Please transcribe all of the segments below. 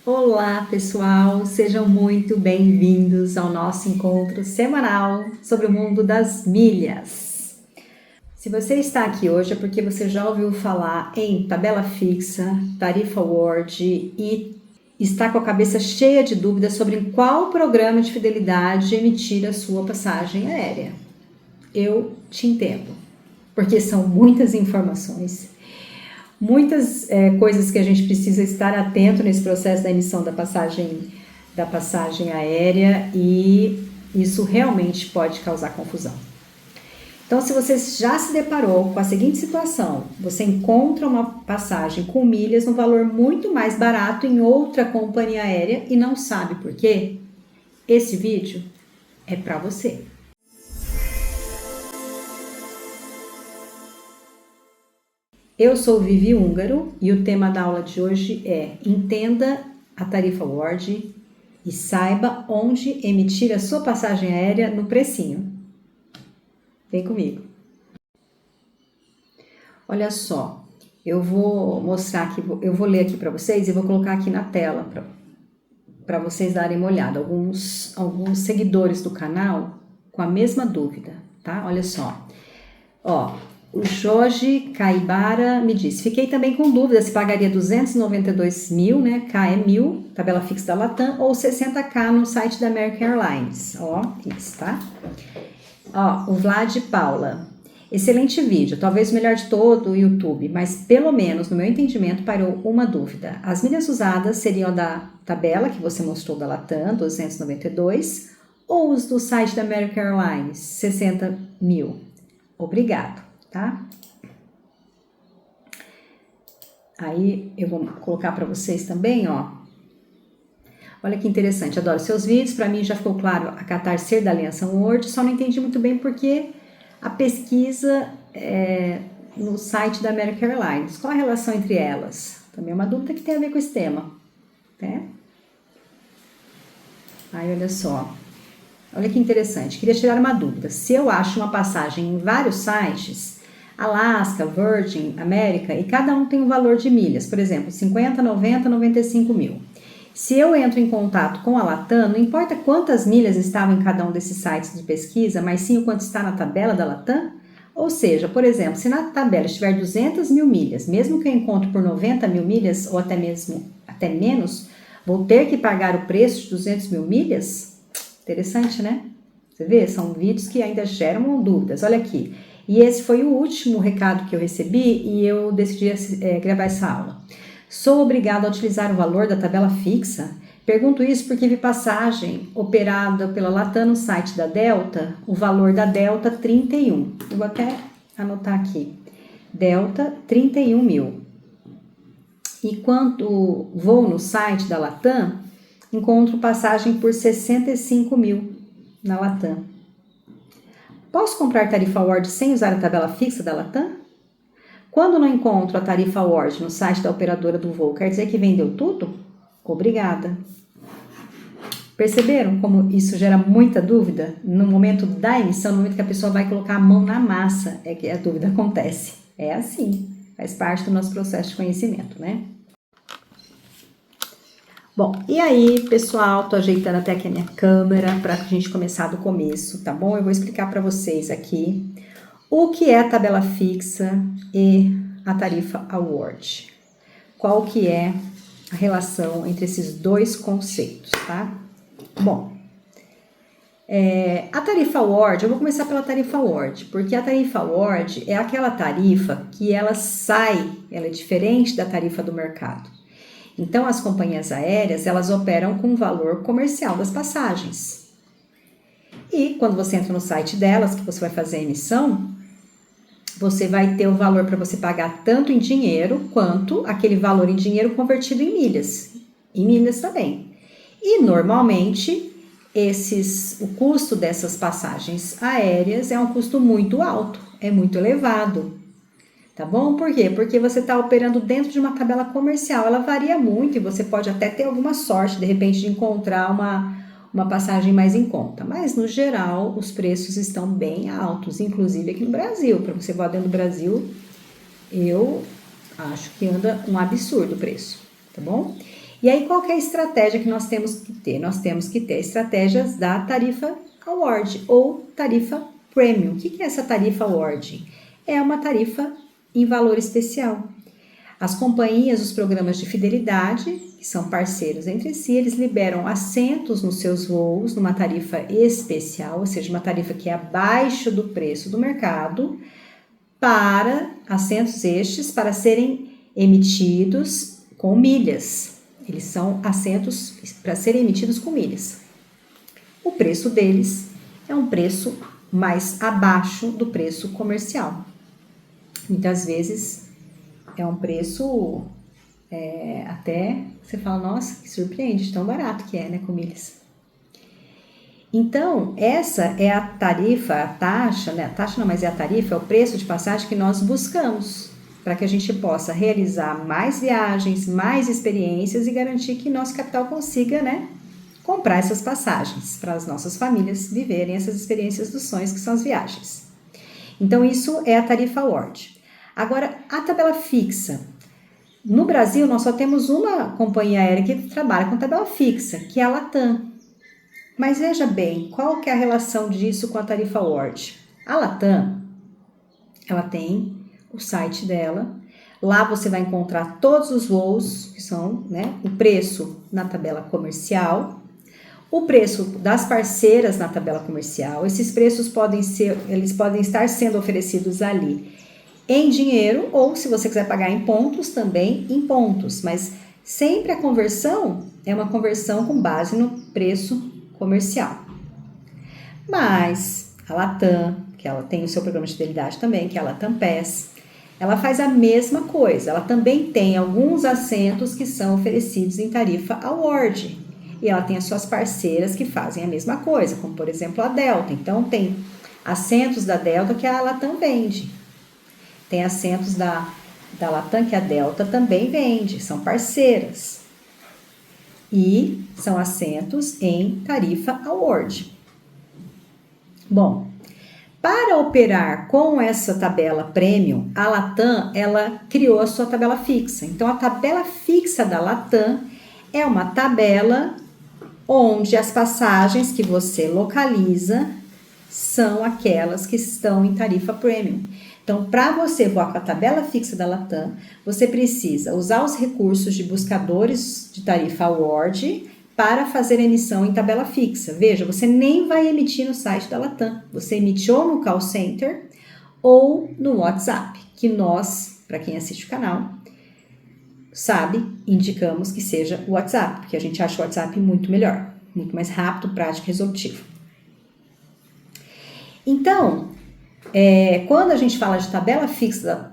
Olá, pessoal! Sejam muito bem-vindos ao nosso encontro semanal sobre o mundo das milhas. Se você está aqui hoje é porque você já ouviu falar em tabela fixa, tarifa award e está com a cabeça cheia de dúvidas sobre em qual programa de fidelidade emitir a sua passagem aérea. Eu te entendo, porque são muitas informações. Muitas coisas que a gente precisa estar atento nesse processo da emissão da passagem aérea e isso realmente pode causar confusão. Então, se você já se deparou com a seguinte situação, você encontra uma passagem com milhas no valor muito mais barato em outra companhia aérea e não sabe por quê, esse vídeo é para você. Eu sou Vivi Húngaro e o tema da aula de hoje é Entenda a tarifa award e saiba onde emitir a sua passagem aérea no precinho. Vem comigo. Olha só, eu vou mostrar aqui, eu vou ler aqui para vocês e vou colocar aqui na tela para vocês darem uma olhada. Alguns seguidores do canal com a mesma dúvida, tá? Olha só. O Jorge Caibara me disse, fiquei também com dúvida se pagaria 292 mil, né, K é 1.000, tabela fixa da Latam, ou 60k no site da American Airlines. Isso, tá? O Vlad Paula, excelente vídeo, talvez o melhor de todo o YouTube, mas pelo menos, no meu entendimento, parou uma dúvida. As milhas usadas seriam da tabela que você mostrou da Latam, 292, ou os do site da American Airlines, 60 mil? Obrigado. Tá? Aí eu vou colocar para vocês também, Olha que interessante, adoro seus vídeos. Para mim já ficou claro a Qatar ser da Aliança World, só não entendi muito bem porque a pesquisa no site da American Airlines. Qual a relação entre elas? Também é uma dúvida que tem a ver com esse tema, né? Aí olha só. Olha que interessante, queria tirar uma dúvida. Se eu acho uma passagem em vários sites, Alaska, Virgin, América, e cada um tem um valor de milhas, por exemplo, 50, 90, 95 mil. Se eu entro em contato com a Latam, não importa quantas milhas estavam em cada um desses sites de pesquisa, mas sim o quanto está na tabela da Latam? Ou seja, por exemplo, se na tabela estiver 200 mil milhas, mesmo que eu encontre por 90 mil milhas, ou até menos, vou ter que pagar o preço de 200 mil milhas? Interessante, né? Você vê? São vídeos que ainda geram dúvidas. Olha aqui. E esse foi o último recado que eu recebi e eu decidi gravar essa aula. Sou obrigado a utilizar o valor da tabela fixa? Pergunto isso porque vi passagem operada pela Latam no site da Delta, o valor da Delta 31. Eu vou até anotar aqui. Delta 31 mil. E quando vou no site da Latam, encontro passagem por 65 mil na Latam. Posso comprar tarifa award sem usar a tabela fixa da Latam? Quando não encontro a tarifa award no site da operadora do voo, quer dizer que vendeu tudo? Obrigada. Perceberam como isso gera muita dúvida? No momento da emissão, no momento que a pessoa vai colocar a mão na massa, é que a dúvida acontece. É assim, faz parte do nosso processo de conhecimento, né? Bom, e aí, pessoal, tô ajeitando até aqui a minha câmera para a gente começar do começo, tá bom? Eu vou explicar para vocês aqui o que é a tabela fixa e a tarifa award. Qual que é a relação entre esses dois conceitos, tá? Bom, a tarifa award, eu vou começar pela tarifa award, porque a tarifa award é aquela tarifa que ela é diferente da tarifa do mercado. Então, as companhias aéreas, elas operam com o valor comercial das passagens. E quando você entra no site delas, que você vai fazer a emissão, você vai ter o valor para você pagar tanto em dinheiro, quanto aquele valor em dinheiro convertido em milhas. Em milhas também. E, normalmente, o custo dessas passagens aéreas é um custo muito alto, é muito elevado. Tá bom? Por quê? Porque você está operando dentro de uma tabela comercial. Ela varia muito e você pode até ter alguma sorte, de repente, de encontrar uma passagem mais em conta. Mas, no geral, os preços estão bem altos, inclusive aqui no Brasil. Para você voar dentro do Brasil, eu acho que anda um absurdo o preço, tá bom? E aí, qual que é a estratégia que nós temos que ter? Nós temos que ter estratégias da tarifa Award ou tarifa Premium. O que é essa tarifa Award? É uma tarifa em valor especial. As companhias, os programas de fidelidade, que são parceiros entre si, eles liberam assentos nos seus voos numa tarifa especial, ou seja, uma tarifa que é abaixo do preço do mercado, para assentos estes para serem emitidos com milhas. Eles são assentos para serem emitidos com milhas. O preço deles é um preço mais abaixo do preço comercial. Muitas vezes é um preço até você fala, nossa, que surpreende, tão barato que é, né, com milhas. Então, essa é a tarifa, a taxa, né? A taxa não, mas é a tarifa, é o preço de passagem que nós buscamos para que a gente possa realizar mais viagens, mais experiências e garantir que nosso capital consiga, né, comprar essas passagens para as nossas famílias viverem essas experiências dos sonhos que são as viagens. Então, isso é a tarifa Award. Agora, a tabela fixa. No Brasil, nós só temos uma companhia aérea que trabalha com tabela fixa, que é a Latam. Mas veja bem, qual que é a relação disso com a tarifa Award? A Latam, ela tem o site dela. Lá você vai encontrar todos os voos, que são, né, o preço na tabela comercial, o preço das parceiras na tabela comercial. Esses preços podem estar sendo oferecidos ali em dinheiro ou, se você quiser pagar em pontos, também em pontos. Mas sempre a conversão é uma conversão com base no preço comercial. Mas a Latam, que ela tem o seu programa de fidelidade também, que é a Latam Pass, ela faz a mesma coisa. Ela também tem alguns assentos que são oferecidos em tarifa Award. E ela tem as suas parceiras que fazem a mesma coisa, como por exemplo a Delta. Então tem assentos da Delta que a Latam vende. Tem assentos da Latam que a Delta também vende, são parceiras. E são assentos em tarifa Award. Bom, para operar com essa tabela Premium, a Latam, ela criou a sua tabela fixa. Então, a tabela fixa da Latam é uma tabela onde as passagens que você localiza são aquelas que estão em tarifa Premium. Então, para você voar com a tabela fixa da Latam, você precisa usar os recursos de buscadores de tarifa Award para fazer a emissão em tabela fixa. Veja, você nem vai emitir no site da Latam. Você emite ou no call center ou no WhatsApp, que nós, para quem assiste o canal, sabe, indicamos que seja o WhatsApp, porque a gente acha o WhatsApp muito melhor, muito mais rápido, prático e resolutivo. Então, quando a gente fala de tabela fixa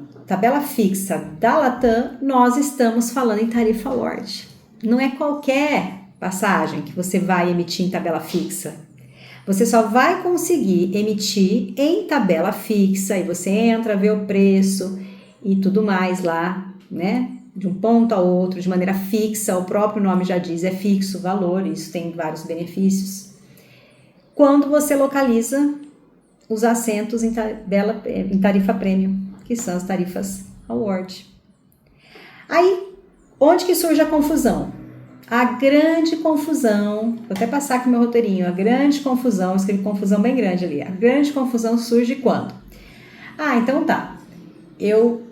da Latam, nós estamos falando em tarifa Award. Não é qualquer passagem que você vai emitir em tabela fixa. Você só vai conseguir emitir em tabela fixa, e você entra, vê o preço e tudo mais lá, né? De um ponto a outro, de maneira fixa, o próprio nome já diz, é fixo o valor, isso tem vários benefícios. Quando você localiza os assentos em tarifa Premium, que são as tarifas Award. Aí, onde que surge a confusão? A grande confusão, vou até passar aqui meu roteirinho, a grande confusão, escrevi confusão bem grande ali, a grande confusão surge quando? Então tá, eu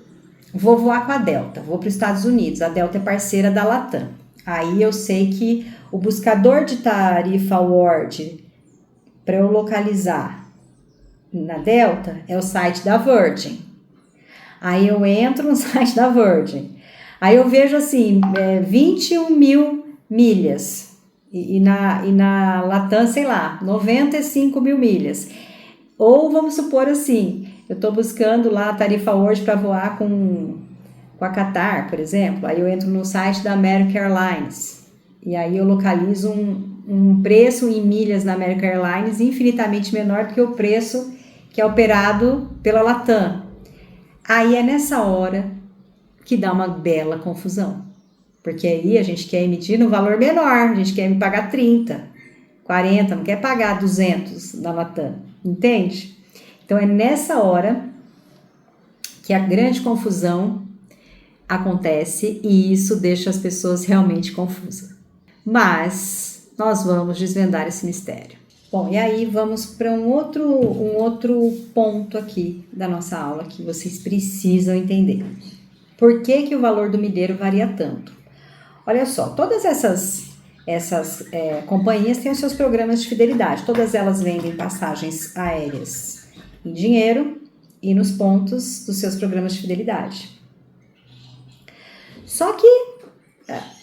vou voar com a Delta, vou para os Estados Unidos, a Delta é parceira da Latam. Aí eu sei que o buscador de tarifa Award, para eu localizar na Delta, é o site da Virgin. Aí eu entro no site da Virgin. Aí eu vejo assim, 21 mil milhas. E na Latam, sei lá, 95 mil milhas. Ou vamos supor assim, eu estou buscando lá a tarifa Award para voar com a Qatar, por exemplo. Aí eu entro no site da American Airlines. E aí eu localizo um preço em milhas na American Airlines infinitamente menor do que o preço que é operado pela Latam. Aí é nessa hora que dá uma bela confusão. Porque aí a gente quer emitir no valor menor, a gente quer pagar 30, 40, não quer pagar 200 da Latam, entende? Então é nessa hora que a grande confusão acontece e isso deixa as pessoas realmente confusas. Mas nós vamos desvendar esse mistério. Bom, e aí vamos para um outro ponto aqui da nossa aula que vocês precisam entender. Por que que o valor do milheiro varia tanto? Olha só, todas essas companhias têm os seus programas de fidelidade. Todas elas vendem passagens aéreas em dinheiro e nos pontos dos seus programas de fidelidade. Só que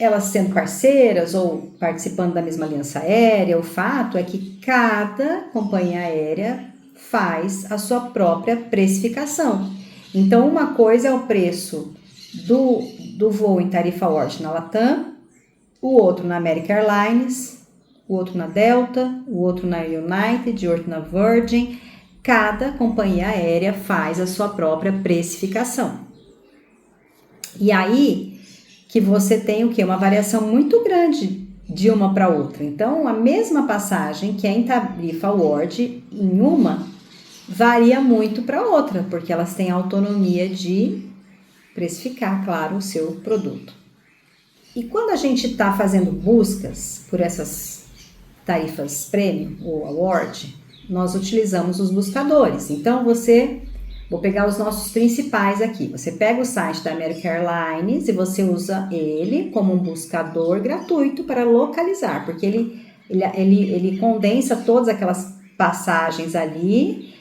elas sendo parceiras ou participando da mesma aliança aérea, o fato é que cada companhia aérea faz a sua própria precificação. Então, uma coisa é o preço do voo em tarifa Award na Latam, o outro na American Airlines, o outro na Delta, o outro na United, o outro na Virgin. Cada companhia aérea faz a sua própria precificação. E aí que você tem o quê? Uma variação muito grande de uma para outra. Então, a mesma passagem que é em tarifa Award, em uma, varia muito para outra, porque elas têm autonomia de precificar, claro, o seu produto. E quando a gente está fazendo buscas por essas tarifas Premium ou Award, nós utilizamos os buscadores. Então, vou pegar os nossos principais aqui. Você pega o site da American Airlines e você usa ele como um buscador gratuito para localizar, porque ele condensa todas aquelas passagens ali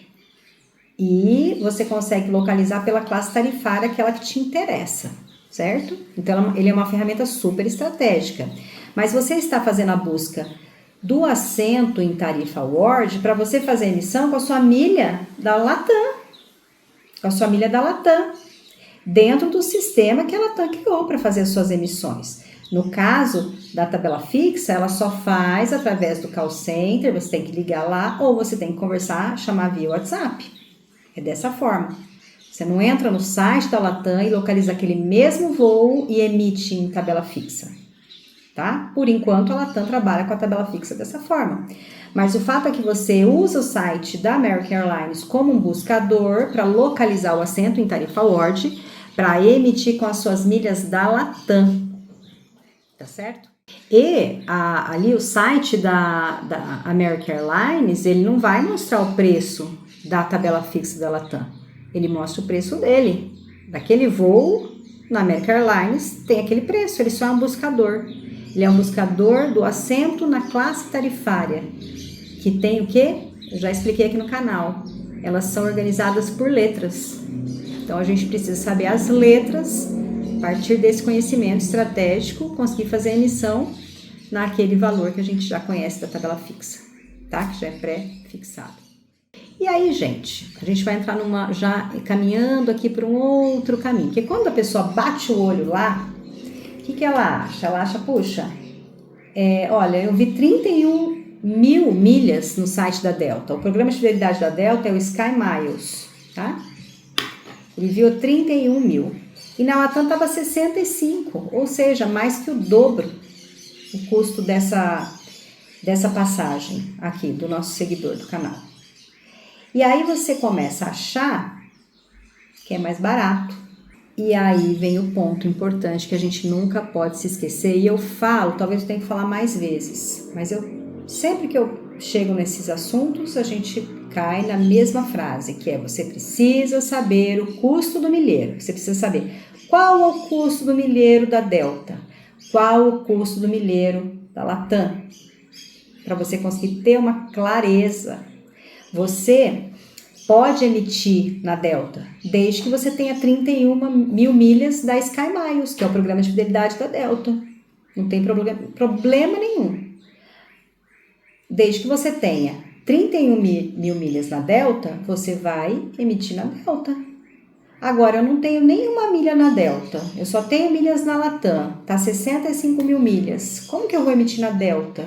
e você consegue localizar pela classe tarifária aquela que te interessa, certo? Então, ele é uma ferramenta super estratégica. Mas você está fazendo a busca do assento em tarifa Award para você fazer a emissão com a sua milha da Latam. Com a sua milha da Latam, dentro do sistema que a Latam criou para fazer as suas emissões. No caso da tabela fixa, ela só faz através do call center, você tem que ligar lá ou você tem que conversar, chamar via WhatsApp. É dessa forma. Você não entra no site da Latam e localiza aquele mesmo voo e emite em tabela fixa, tá? Por enquanto, a Latam trabalha com a tabela fixa dessa forma. Mas o fato é que você usa o site da American Airlines como um buscador para localizar o assento em tarifa Award, para emitir com as suas milhas da Latam, tá certo? E ali o site da American Airlines, ele não vai mostrar o preço da tabela fixa da Latam. Ele mostra o preço dele. Daquele voo, na American Airlines, tem aquele preço, ele só é um buscador. Ele é um buscador do assento na classe tarifária, que tem o quê? Eu já expliquei aqui no canal. Elas são organizadas por letras. Então, a gente precisa saber as letras, a partir desse conhecimento estratégico, conseguir fazer a emissão naquele valor que a gente já conhece da tabela fixa, tá? Que já é pré-fixado. E aí, gente, a gente vai entrar já caminhando aqui para um outro caminho. Porque quando a pessoa bate o olho lá, o que ela acha? Ela acha, puxa, olha, eu vi 31 mil milhas no site da Delta. O programa de fidelidade da Delta é o Sky Miles, tá? Ele viu 31 mil. E na Latam estava 65, ou seja, mais que o dobro o custo dessa passagem aqui do nosso seguidor do canal. E aí você começa a achar que é mais barato. E aí vem o ponto importante que a gente nunca pode se esquecer. E eu falo, talvez eu tenha que falar mais vezes, mas sempre que eu chego nesses assuntos, a gente cai na mesma frase, que é: você precisa saber o custo do milheiro. Você precisa saber qual é o custo do milheiro da Delta, qual o custo do milheiro da Latam, para você conseguir ter uma clareza. Você pode emitir na Delta, desde que você tenha 31 mil milhas da Sky Miles, que é o programa de fidelidade da Delta. Não tem problema nenhum. Desde que você tenha 31 mil milhas na Delta, você vai emitir na Delta. Agora, eu não tenho nenhuma milha na Delta, eu só tenho milhas na Latam, tá 65 mil milhas. Como que eu vou emitir na Delta?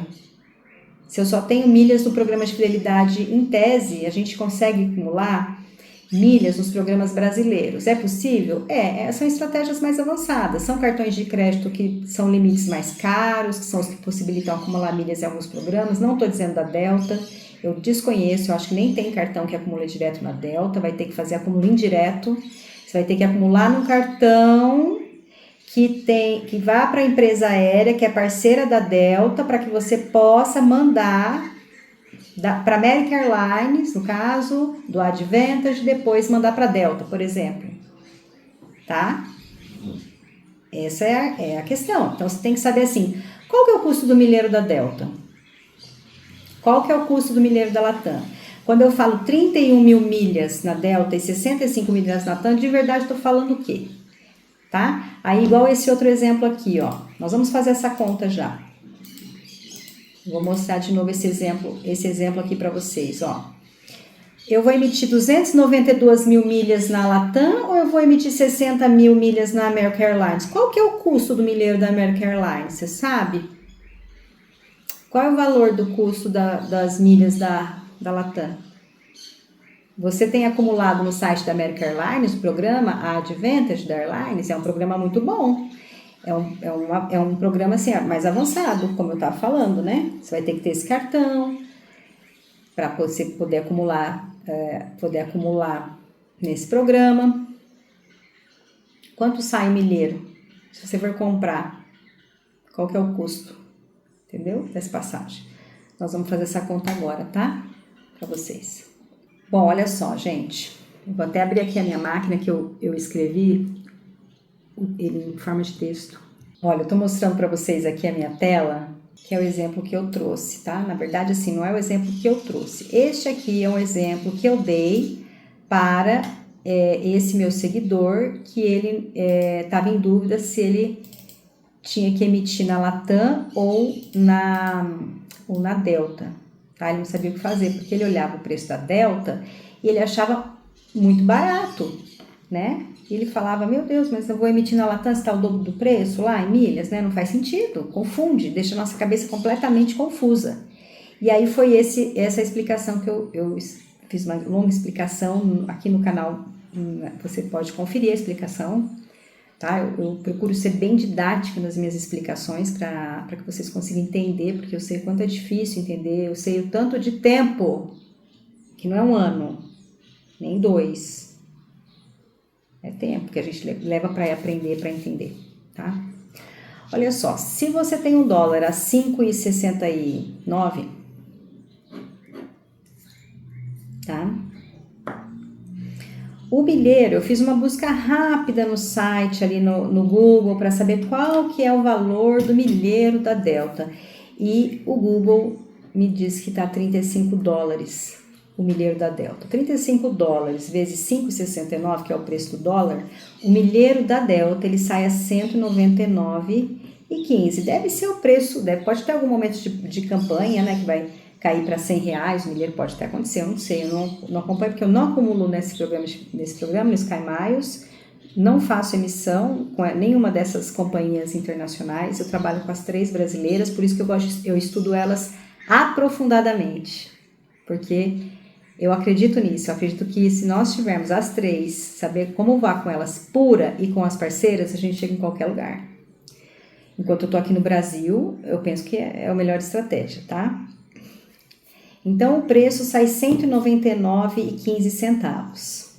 Se eu só tenho milhas do programa de fidelidade, em tese, a gente consegue acumular milhas nos programas brasileiros. É possível? São estratégias mais avançadas. São cartões de crédito que são limites mais caros, que são os que possibilitam acumular milhas em alguns programas. Não estou dizendo da Delta, eu desconheço, eu acho que nem tem cartão que acumula direto na Delta, vai ter que fazer acúmulo indireto. Você vai ter que acumular no cartão que vá para a empresa aérea, que é parceira da Delta, para que você possa mandar para American Airlines, no caso, do Advantage, depois mandar para Delta, por exemplo. Tá? Essa é a questão. Então, você tem que saber assim, qual que é o custo do milheiro da Delta? Qual que é o custo do milheiro da Latam? Quando eu falo 31 mil milhas na Delta e 65 milhas na Latam, de verdade estou falando o quê? Tá? Aí, igual esse outro exemplo aqui, ó. Nós vamos fazer essa conta já. Vou mostrar de novo esse exemplo aqui para vocês, ó. Eu vou emitir 292 mil milhas na Latam ou eu vou emitir 60 mil milhas na American Airlines? Qual que é o custo do milheiro da American Airlines? Você sabe? Qual é o valor do custo das milhas da Latam? Você tem acumulado no site da American Airlines o programa a Advantage da Airlines? É um programa muito bom. É um programa assim, mais avançado, como eu estava falando, né? Você vai ter que ter esse cartão para você poder acumular nesse programa. Quanto sai o milheiro? Se você for comprar, qual que é o custo? Entendeu? Dessa passagem. Nós vamos fazer essa conta agora, tá? Para vocês. Bom, olha só, gente. Eu vou até abrir aqui a minha máquina que eu escrevi ele em forma de texto. Olha, eu tô mostrando para vocês aqui a minha tela, que é o exemplo que eu trouxe, tá? Na verdade, assim, não é o exemplo que eu trouxe. Este aqui é um exemplo que eu dei para esse meu seguidor, que ele estava em dúvida se ele tinha que emitir na Latam ou na Delta, tá? Ele não sabia o que fazer, porque ele olhava o preço da Delta e ele achava muito barato, né? E ele falava, meu Deus, mas eu vou emitir na Latam, se está o dobro do preço lá em milhas, né? Não faz sentido, confunde, deixa a nossa cabeça completamente confusa. E aí foi essa explicação que eu fiz uma longa explicação aqui no canal, você pode conferir a explicação, tá? Eu procuro ser bem didática nas minhas explicações para que vocês consigam entender, porque eu sei o quanto é difícil entender, eu sei o tanto de tempo, que não é um ano, nem 2. É tempo que a gente leva para aprender, para entender, tá? Olha só, se você tem um dólar a 5,69, tá? O milheiro, eu fiz uma busca rápida no site, ali no Google, para saber qual que é o valor do milheiro da Delta. E o Google me diz que está 35 dólares. O milheiro da Delta. 35 dólares vezes 5,69, que é o preço do dólar, o milheiro da Delta ele sai a 199,15. Deve ser o preço, pode ter algum momento de campanha, né, que vai cair para R$100, o milheiro pode até acontecer, eu não sei, eu não acompanho, porque eu não acumulo nesse programa, no Sky Miles, não faço emissão com nenhuma dessas companhias internacionais, eu trabalho com as 3 brasileiras, por isso que eu estudo elas aprofundadamente, porque eu acredito nisso, eu acredito que se nós tivermos as 3, saber como voar com elas pura e com as parceiras, a gente chega em qualquer lugar. Enquanto eu tô aqui no Brasil, eu penso que é a melhor estratégia, tá? Então, o preço sai R$ 199,15.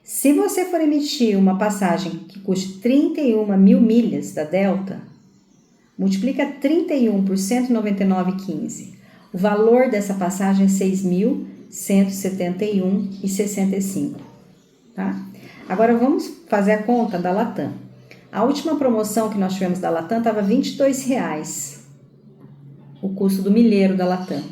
Se você for emitir uma passagem que custe 31 mil milhas da Delta, multiplica 31 por 199,15. O valor dessa passagem é 6.171,65, tá? Agora vamos fazer a conta da Latam. A última promoção que nós tivemos da Latam estava R$ 22,00, o custo do milheiro da Latam.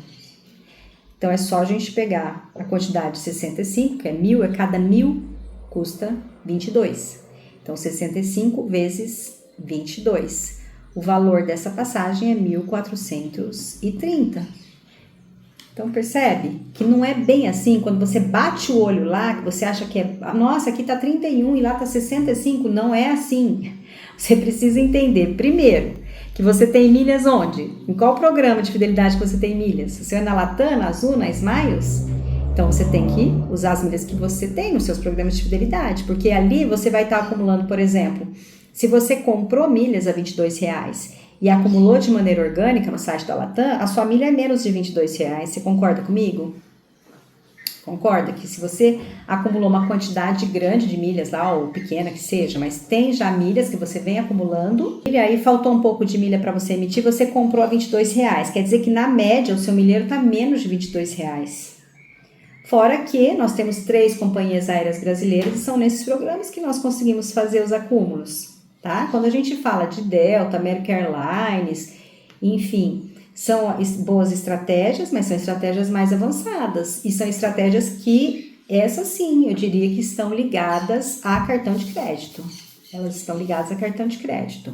Então é só a gente pegar a quantidade de 65, que é 1.000, cada 1.000 custa 22. Então 65 vezes 22. O valor dessa passagem é 1.430. Então, percebe que não é bem assim, quando você bate o olho lá, que você acha que nossa, aqui tá 31 e lá tá 65, não é assim. Você precisa entender, primeiro, que você tem milhas onde? Em qual programa de fidelidade que você tem milhas? Você é na Latam, na Azul, na Smiles? Então, você tem que usar as milhas que você tem nos seus programas de fidelidade, porque ali você vai estar acumulando, por exemplo, se você comprou milhas a R$ 22,00 e acumulou de maneira orgânica no site da Latam, a sua milha é menos de R$ 22,00. Você concorda comigo? Concorda que se você acumulou uma quantidade grande de milhas lá, ou pequena que seja, mas tem já milhas que você vem acumulando, e aí faltou um pouco de milha para você emitir, você comprou a R$22. Quer dizer que na média o seu milheiro está menos de R$22. Fora que nós temos 3 companhias aéreas brasileiras e são nesses programas que nós conseguimos fazer os acúmulos, tá? Quando a gente fala de Delta, American Airlines, enfim, são boas estratégias, mas são estratégias mais avançadas e são estratégias que, essas sim, eu diria que estão ligadas a cartão de crédito. Elas estão ligadas a cartão de crédito.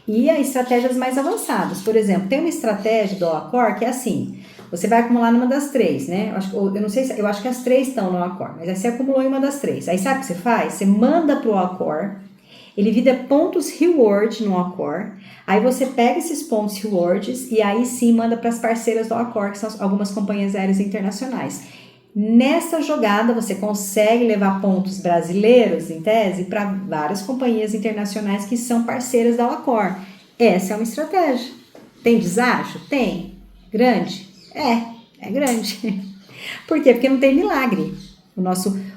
E a estratégias mais avançadas, por exemplo, tem uma estratégia do Accor que é assim, você vai acumular numa das 3, né? Eu não sei, eu acho que as 3 estão no Accor, mas aí você acumulou em uma das 3. Aí sabe o que você faz? Você manda para o Accor, ele vira pontos reward no Accor, aí você pega esses pontos rewards e aí sim manda para as parceiras do Accor, que são algumas companhias aéreas internacionais. Nessa jogada você consegue levar pontos brasileiros, em tese, para várias companhias internacionais que são parceiras da Accor. Essa é uma estratégia. Tem deságio? Tem. Grande? É grande. Por quê? Porque não tem milagre.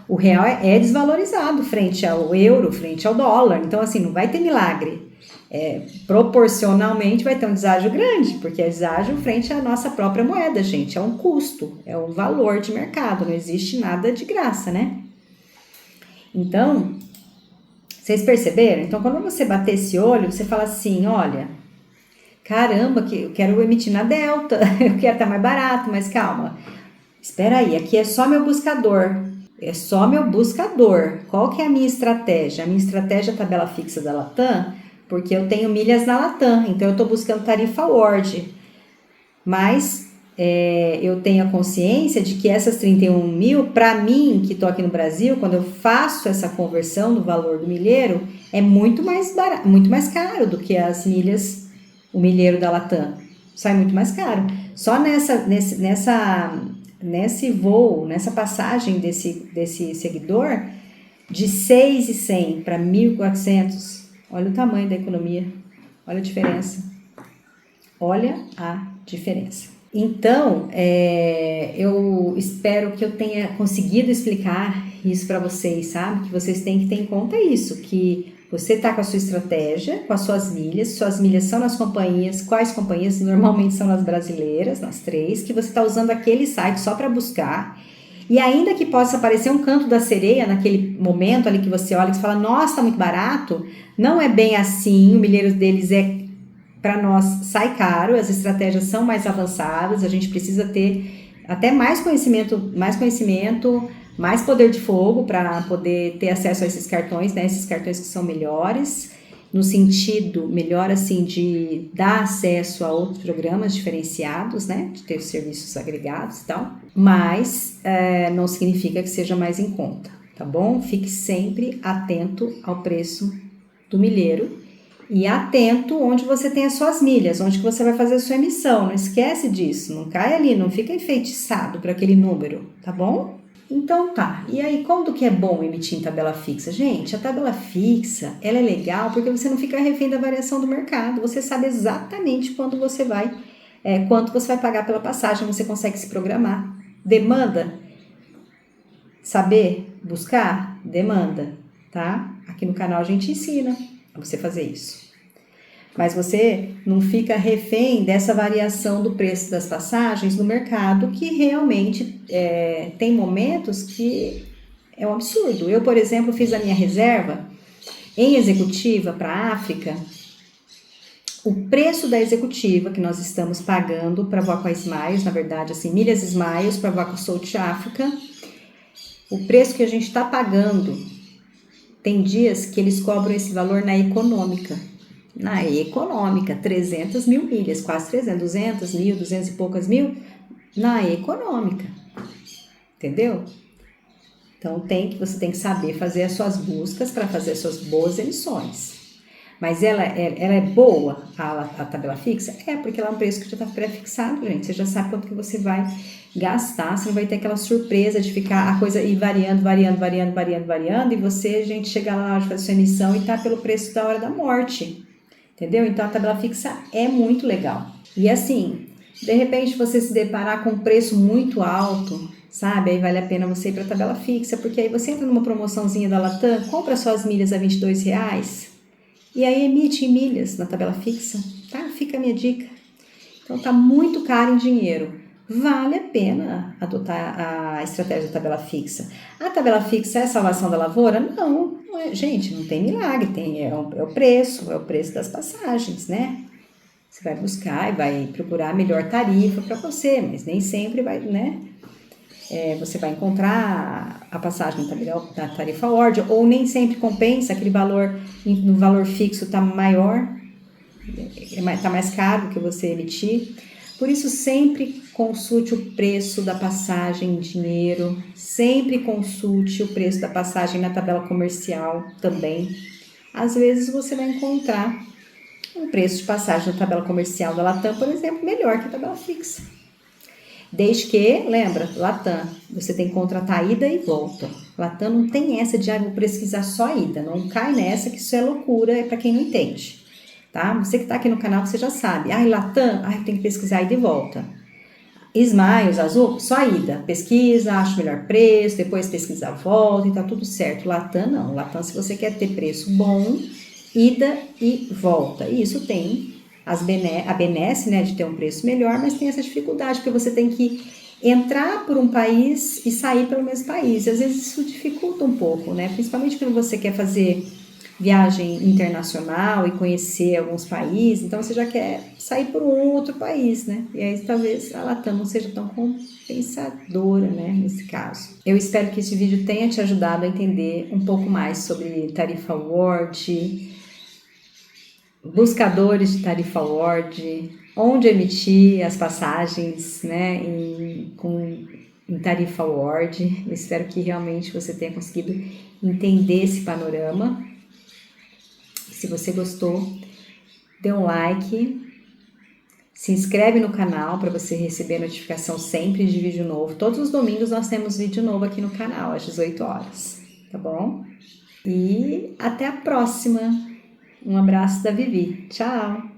O real é desvalorizado frente ao euro, frente ao dólar. Então, assim, não vai ter milagre. Proporcionalmente vai ter um deságio grande, porque é deságio frente à nossa própria moeda, gente. É um custo, é um valor de mercado. Não existe nada de graça, né? Então, vocês perceberam? Então, quando você bater esse olho, você fala assim, olha, caramba, que eu quero emitir na Delta, eu quero estar mais barato, mas calma. Espera aí, aqui é só meu buscador. É só meu buscador. Qual que é a minha estratégia? A minha estratégia é a tabela fixa da Latam, porque eu tenho milhas na Latam, então eu estou buscando tarifa World. Mas eu tenho a consciência de que essas 31 mil, para mim, que estou aqui no Brasil, quando eu faço essa conversão do valor do milheiro, é muito mais barato, muito mais caro do que as milhas, o milheiro da Latam. Sai muito mais caro. Só nesse voo, nessa passagem desse seguidor, de 6.100 para 1.400, olha o tamanho da economia, olha a diferença. Olha a diferença. Então, eu espero que eu tenha conseguido explicar isso para vocês, sabe? Que vocês têm que ter em conta isso, que você está com a sua estratégia, com as suas milhas são nas companhias, quais companhias? Normalmente são nas brasileiras, nas 3, que você está usando aquele site só para buscar. E ainda que possa aparecer um canto da sereia naquele momento ali que você olha e você fala, nossa, tá muito barato, não é bem assim, o milheiro deles para nós sai caro, as estratégias são mais avançadas, a gente precisa ter até mais conhecimento, mais poder de fogo para poder ter acesso a esses cartões, né? Esses cartões que são melhores, no sentido melhor assim de dar acesso a outros programas diferenciados, né? De ter os serviços agregados e tal, mas não significa que seja mais em conta, tá bom? Fique sempre atento ao preço do milheiro e atento onde você tem as suas milhas, onde que você vai fazer a sua emissão. Não esquece disso, não cai ali, não fica enfeitiçado por aquele número, tá bom? Então tá, e aí quando que é bom emitir em tabela fixa? Gente, a tabela fixa, ela é legal porque você não fica refém da variação do mercado, você sabe exatamente quanto você vai pagar pela passagem, você consegue se programar. Demanda? Saber buscar? Demanda, tá? Aqui no canal a gente ensina a você fazer isso. Mas você não fica refém dessa variação do preço das passagens no mercado, que realmente tem momentos que é um absurdo. Eu, por exemplo, fiz a minha reserva em executiva para a África. O preço da executiva que nós estamos pagando para voar com a Smiles, na verdade, assim, milhas Smiles para voar com a South Africa, o preço que a gente está pagando, tem dias que eles cobram esse valor na econômica. Na econômica, 300 mil milhas, quase 300, 200 mil, 200 e poucas mil, na econômica, entendeu? Então, você tem que saber fazer as suas buscas para fazer as suas boas emissões. Mas ela é boa, a tabela fixa? Porque ela é um preço que já está pré-fixado, gente. Você já sabe quanto que você vai gastar, você não vai ter aquela surpresa de ficar a coisa ir variando, e você, gente, chegar lá na hora de fazer sua emissão e tá pelo preço da hora da morte. Entendeu? Então, a tabela fixa é muito legal. E assim, de repente você se deparar com um preço muito alto, sabe? Aí vale a pena você ir para a tabela fixa, porque aí você entra numa promoçãozinha da Latam, compra suas milhas a R$ 22 e aí emite em milhas na tabela fixa, tá? Fica a minha dica. Então tá muito caro em dinheiro. Vale a pena adotar a estratégia da tabela fixa. A tabela fixa é a salvação da lavoura? Não, não é, gente, não tem milagre, é o preço das passagens, né? Você vai buscar e vai procurar a melhor tarifa para você, mas nem sempre vai, né? Você vai encontrar a passagem da tarifa ordem, ou nem sempre compensa aquele valor, no valor fixo está maior, está mais caro do que você emitir. Por isso, sempre consulte o preço da passagem em dinheiro, sempre consulte o preço da passagem na tabela comercial também. Às vezes você vai encontrar um preço de passagem na tabela comercial da Latam, por exemplo, melhor que a tabela fixa. Desde que, lembra, Latam, você tem que contratar a ida e volta. Latam não tem essa de, vou pesquisar só a ida. Não cai nessa, que isso é loucura, é para quem não entende. Tá? Você que está aqui no canal, você já sabe. Latam, tem que pesquisar a ida e volta. Smiles, Azul, só a ida. Pesquisa, acha o melhor preço, depois pesquisa a volta e tá tudo certo. Latam não. Latam, se você quer ter preço bom, ida e volta. E isso tem a benesse, né, de ter um preço melhor, mas tem essa dificuldade, porque você tem que entrar por um país e sair pelo mesmo país. E às vezes isso dificulta um pouco, né? Principalmente quando você quer fazer viagem internacional e conhecer alguns países, então você já quer sair por um outro país, né? E aí talvez a Latam não seja tão compensadora, né, nesse caso. Eu espero que esse vídeo tenha te ajudado a entender um pouco mais sobre tarifa award, buscadores de tarifa award, onde emitir as passagens, né, em tarifa award. Eu espero que realmente você tenha conseguido entender esse panorama. Se você gostou, dê um like, se inscreve no canal para você receber notificação sempre de vídeo novo. Todos os domingos nós temos vídeo novo aqui no canal, às 18 horas, tá bom? E até a próxima! Um abraço da Vivi. Tchau!